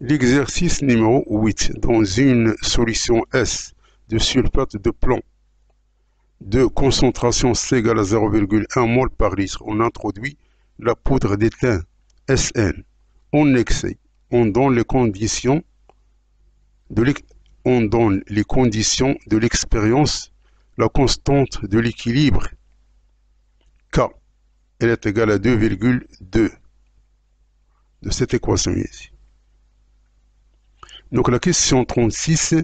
L'exercice numéro 8. Dans une solution S de sulfate de plomb de concentration C égale à 0,1 mol par litre, on introduit la poudre d'étain SN en excès. On donne les conditions de l'expérience. La constante de l'équilibre K, elle est égale à 2,2 de cette équation ici. Donc la question 36,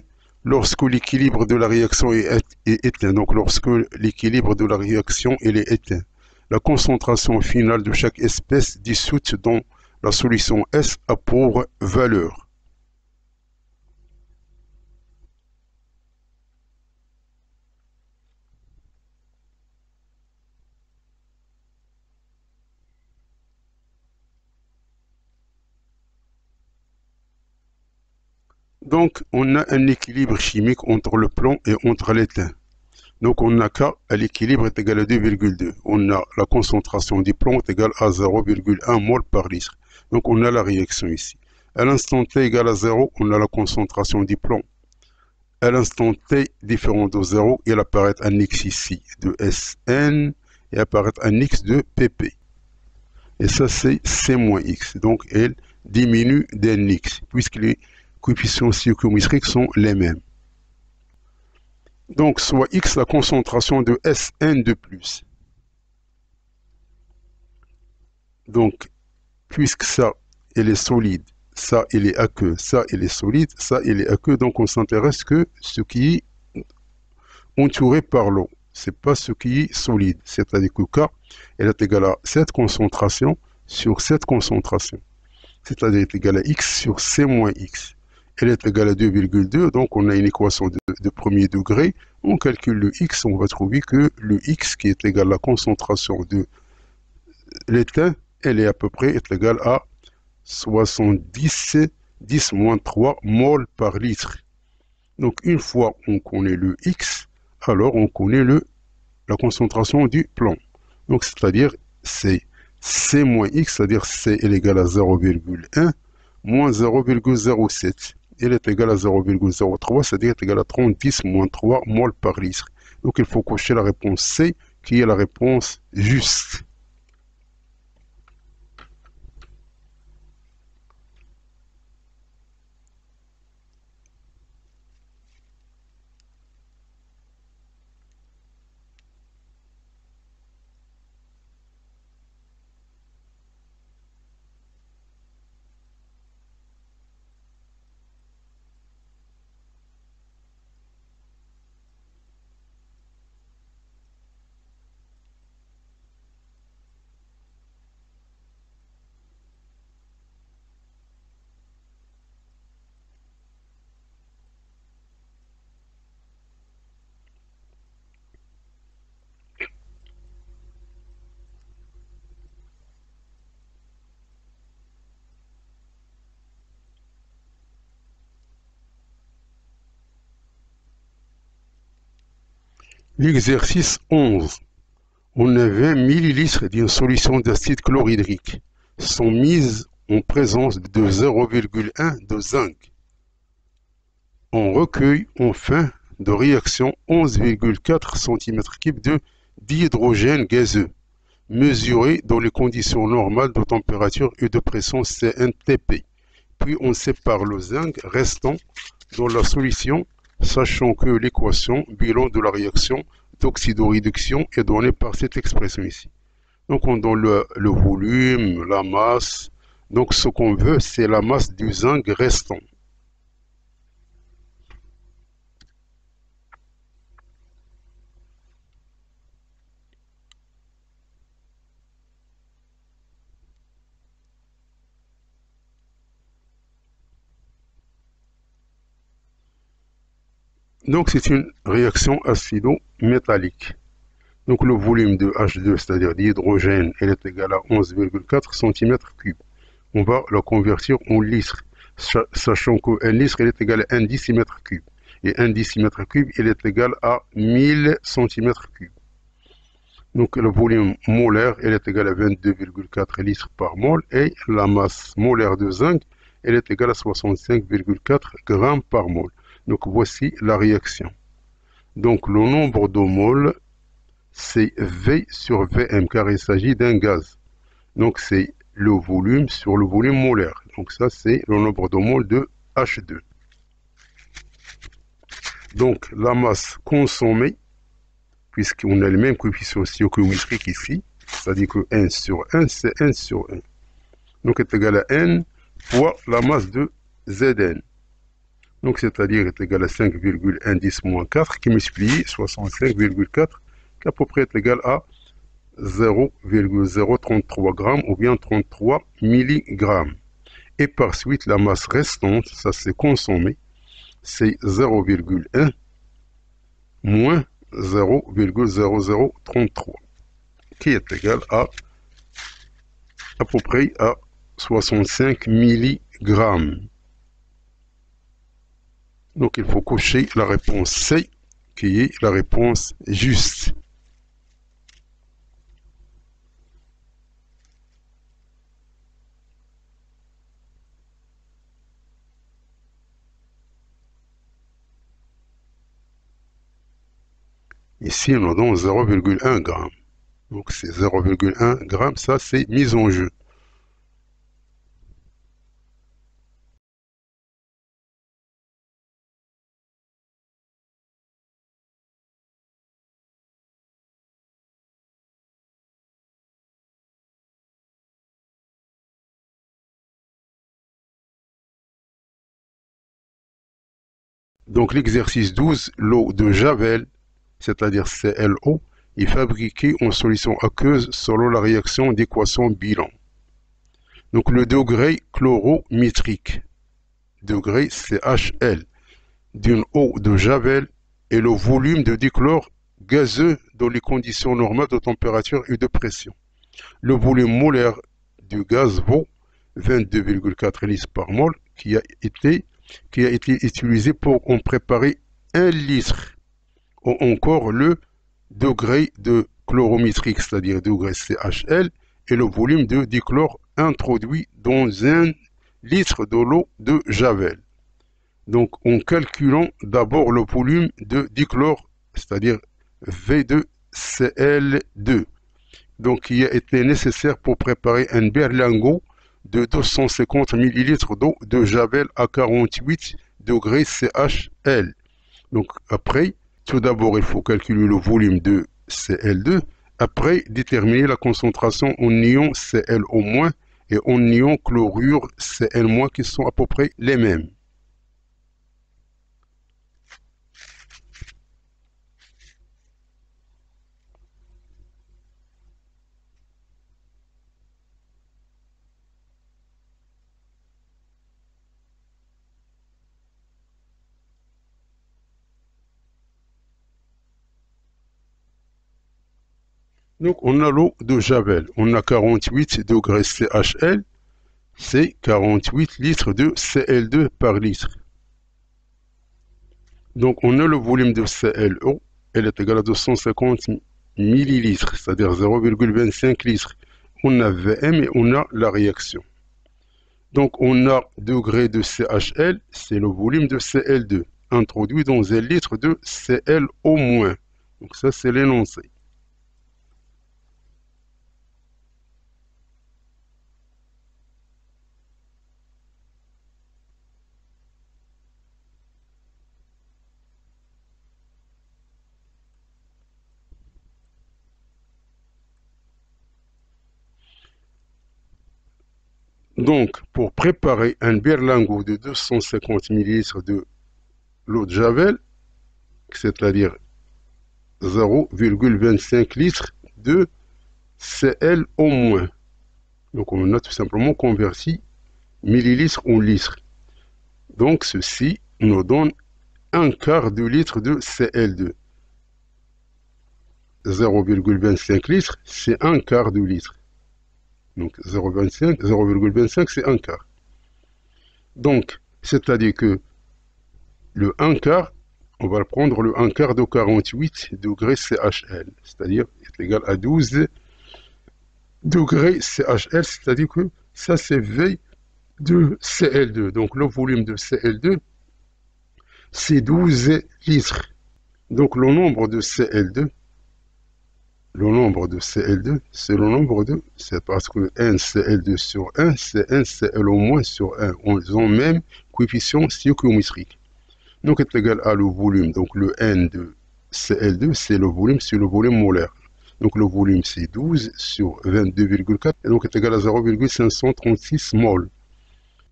lorsque l'équilibre de la réaction est éteint, donc lorsque l'équilibre de la réaction est éteint, la concentration finale de chaque espèce dissoute dans la solution S a pour valeur. Donc, on a un équilibre chimique entre le plomb et entre l'étain. Donc, on a K à l'équilibre est égal à 2,2. On a la concentration du plomb est égale à 0,1 mol par litre. Donc, on a la réaction ici. À l'instant T égale à 0, on a la concentration du plomb. À l'instant T différent de 0, il apparaît un X ici de Sn et apparaît un X de Pp. Et ça, c'est C-X. Donc, elle diminue d'un X, puisque les coefficients stoichiométriques sont les mêmes. Donc, soit X la concentration de Sn de plus. Donc, puisque ça, elle est solide, ça, il est aqueux, ça, il est solide, ça, il est aqueux, donc on s'intéresse que ce qui est entouré par l'eau. C'est pas ce qui est solide, c'est-à-dire que K, elle est égale à cette concentration sur cette concentration. C'est-à-dire est égal à X sur C moins X. Elle est égale à 2,2, donc on a une équation de premier degré. On calcule le X, on va trouver que le X qui est égal à la concentration de l'étain, elle est à peu près égale à 70, 10 moins 3 mol par litre. Donc une fois on connaît le X, alors on connaît la concentration du plomb. Donc c'est-à-dire c'est C moins X, c'est-à-dire C est égal à 0,1 moins 0,07. Elle est égale à 0,03, c'est-à-dire est égal à 30, 10 moins 3 mol par litre. Donc il faut cocher la réponse C, qui est la réponse juste. L'exercice 11. On a 20 ml d'une solution d'acide chlorhydrique sont mises en présence de 0,1 de zinc. On recueille en fin de réaction 11,4 cm3 de dihydrogène gazeux, mesuré dans les conditions normales de température et de pression CNTP. Puis on sépare le zinc restant dans la solution, sachant que l'équation bilan de la réaction d'oxydoréduction est donnée par cette expression ici. Donc on donne le volume, la masse. Donc ce qu'on veut, c'est la masse du zinc restant. Donc c'est une réaction acido-métallique. Donc le volume de H2, c'est-à-dire d'hydrogène, elle est égal à 11,4 cm3. On va la convertir en litres, sachant qu'un litre, elle est égal à 1 décimètre cube. Et 1 décimètre cube, il est égal à 1000 cm3. Donc le volume molaire, elle est égal à 22,4 litres par mol. Et la masse molaire de zinc, elle est égale à 65,4 grammes par mol. Donc voici la réaction. Donc le nombre de moles, c'est V sur Vm, car il s'agit d'un gaz. Donc c'est le volume sur le volume molaire. Donc ça, c'est le nombre de moles de H2. Donc la masse consommée, puisqu'on a le même coefficient stoichiométrique ici, c'est-à-dire que N sur 1, c'est N sur 1. Donc est égal à N fois la masse de Zn. Donc c'est-à-dire est égal à 5,110 moins 4 qui multiplie 65,4 qui à peu près est égal à 0,033 grammes ou bien 33 milligrammes. Et par suite, la masse restante, ça c'est consommé, c'est 0,1 moins 0,0033 qui est égal à peu près à 65 milligrammes. Donc il faut cocher la réponse C qui est la réponse juste. Ici, on a donc 0,1 g. Donc c'est 0,1 g, ça c'est mise en jeu. Donc l'exercice 12, l'eau de Javel, c'est-à-dire ClO, est fabriquée en solution aqueuse selon la réaction d'équation bilan. Donc le degré chlorométrique, degré CHL, d'une eau de Javel est le volume de dichlore gazeux dans les conditions normales de température et de pression. Le volume molaire du gaz vaut 22,4 litres par mol qui a été utilisé pour en préparer 1 litre. Ou encore le degré de chlorométrique, c'est-à-dire degré CHL, et le volume de dichlore introduit dans 1 litre de l'eau de Javel. Donc en calculant d'abord le volume de dichlore, c'est-à-dire V2Cl2, donc qui a été nécessaire pour préparer un berlingot de 250 ml d'eau de Javel à 48 degrés CHL. Donc après, tout d'abord, il faut calculer le volume de Cl2, après déterminer la concentration en ion Cl- et en ion chlorure Cl- qui sont à peu près les mêmes. Donc on a l'eau de Javel, on a 48 degrés CHL, c'est 48 litres de Cl2 par litre. Donc on a le volume de ClO, elle est égale à 250 millilitres, c'est-à-dire 0,25 litres. On a Vm et on a la réaction. Donc on a degré de CHL, c'est le volume de Cl2, introduit dans 1 litre de ClO-. Donc ça c'est l'énoncé. Donc, pour préparer un berlingot de 250 ml de l'eau de Javel, c'est-à-dire 0,25 litres de ClO-. Donc, on a tout simplement converti millilitres en litres. Donc, ceci nous donne 1/4 de litre de Cl2. 0,25 litres, c'est 1/4 de litre. Donc 0,25 c'est 1/4. Donc, c'est-à-dire que le 1/4, on va prendre le 1/4 de 48 degrés CHL, c'est-à-dire est égal à 12 degrés CHL, c'est-à-dire que ça c'est V de Cl2. Donc le volume de Cl2, c'est 12 litres. Donc le nombre de Cl2, c'est le nombre de, c'est parce que 1 Cl2 sur 1, c'est 1 Cl au moins sur 1. Ils ont même coefficient stoichiométrique. Donc est égal à le volume. Donc le N de Cl2, c'est le volume molaire. Donc le volume c'est 12 sur 22,4 et donc est égal à 0,536 mol.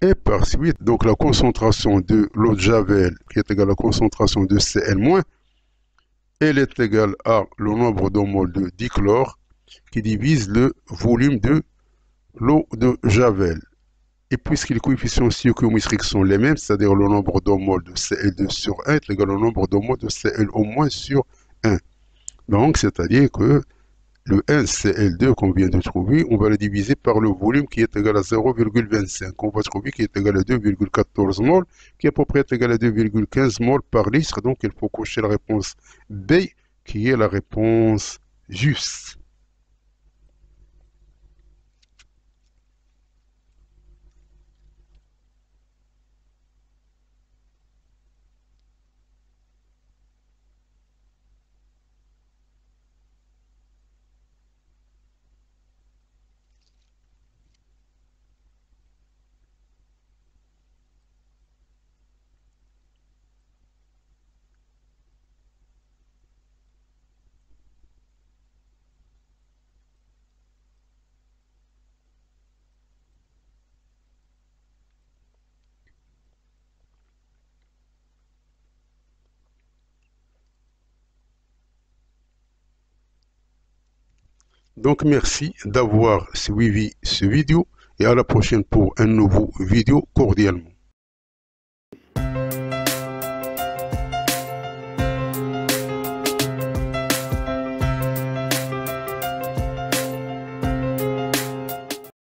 Et par suite, donc la concentration de l'eau de Javel qui est égale à la concentration de Cl-, elle est égale à le nombre de moles de dichlore qui divise le volume de l'eau de Javel. Et puisque les coefficients stoichiométriques sont les mêmes, c'est-à-dire le nombre de moles de Cl2 sur 1 est égal au nombre de moles de Cl au moins sur 1. Donc, c'est-à-dire que le 1Cl2 qu'on vient de trouver, on va le diviser par le volume qui est égal à 0,25. On va trouver qui est égal à 2,14 mol, qui à peu près est égal à 2,15 mol par litre. Donc, il faut cocher la réponse B, qui est la réponse juste. Donc, merci d'avoir suivi ce vidéo et à la prochaine pour un nouveau vidéo cordialement.